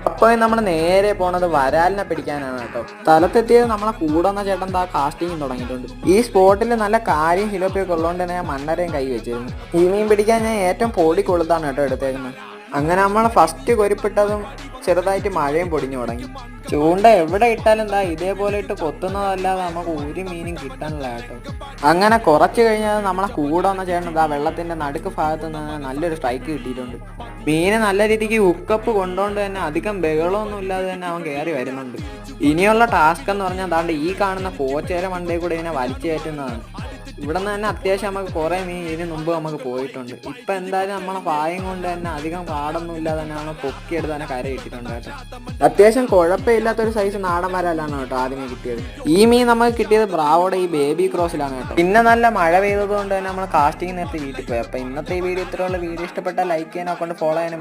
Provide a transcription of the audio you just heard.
അപ്പൊ നമ്മൾ നേരെ പോണത് വരാലിനെ പിടിക്കാനാണ് കേട്ടോ. സ്ഥലത്തെത്തിയത് നമ്മളെ കൂടെ വന്ന ചേട്ടൻ എന്താ കാസ്റ്റിംഗ് തുടങ്ങിയിട്ടുണ്ട്. ഈ സ്പോട്ടിൽ നല്ല കാര്യം ഹിലോപ്പിയൊക്കെ ഉള്ളതുകൊണ്ട് തന്നെ ഞാൻ മണ്ണരയും കൈ വെച്ചിരുന്നു. ഈ മീൻ പിടിക്കാൻ ഞാൻ ഏറ്റവും പൊടി കൊളുത്താണ് കേട്ടോ എടുത്തേക്കുന്നത്. അങ്ങനെ നമ്മൾ ഫസ്റ്റ് കൊരിപ്പിട്ടതും ചെറുതായിട്ട് മഴയും പൊടിഞ്ഞു തുടങ്ങി. ചൂണ്ട എവിടെ ഇട്ടാലും എന്താ ഇതേപോലെ ഇട്ട് കൊത്തുന്നതല്ലാതെ നമുക്ക് ഒരു മീനും കിട്ടാനില്ല കേട്ടോ. അങ്ങനെ കുറച്ച് കഴിഞ്ഞാൽ നമ്മളെ കൂടെ വന്ന ചേട്ടൻ എന്താ വെള്ളത്തിന്റെ നടുക്ക് ഭാഗത്ത് നിന്ന് നല്ലൊരു സ്ട്രൈക്ക് കിട്ടിയിട്ടുണ്ട്. മീന് നല്ല രീതിക്ക് ഹുക്കപ്പ് കൊണ്ടുകൊണ്ട് തന്നെ അധികം ബഹളമൊന്നും ഇല്ലാതെ തന്നെ അവൻ കയറി വരുന്നുണ്ട്. ഇനിയുള്ള ടാസ്ക് എന്ന് പറഞ്ഞാൽ ദാണ്ട് ഈ കാണുന്ന പോച്ചേര മണ്ടയിൽ കൂടെ ഇതിനെ വലിച്ചു കയറ്റുന്നതാണ്. ഇവിടെ നിന്ന് തന്നെ അത്യാവശ്യം നമുക്ക് കുറേ മീൻ ഇതിന് മുമ്പ് നമുക്ക് പോയിട്ടുണ്ട്. ഇപ്പം എന്തായാലും നമ്മളെ പായം കൊണ്ട് തന്നെ അധികം പാടൊന്നും ഇല്ലാതെ തന്നെ നമ്മൾ പൊക്കിയെടുത്ത് തന്നെ കര ഇട്ടിട്ടുണ്ട് കേട്ടോ. അത്യാവശ്യം കുഴപ്പമില്ലാത്തൊരു സൈസ് നാടൻ വരാലാണ് കേട്ടോ ആദ്യമേ കിട്ടിയത്. ഈ മീൻ നമുക്ക് കിട്ടിയത് ബ്രാവോടെ ഈ ബേബി ക്രോസിലാണ് കേട്ടോ. പിന്നെ നല്ല മഴ പെയ്തത് കൊണ്ട് തന്നെ നമ്മൾ കാസ്റ്റിംഗ് നേരത്തെ വീട്ടിൽ പോയി. അപ്പോൾ ഇന്നത്തെ ഈ വീഡിയോ ഇത്രയുള്ള വീഡിയോ ഇഷ്ടപ്പെട്ടാൽ ലൈക്ക് ചെയ്യാനോ കൊണ്ട് ഫോളോ ചെയ്യാനും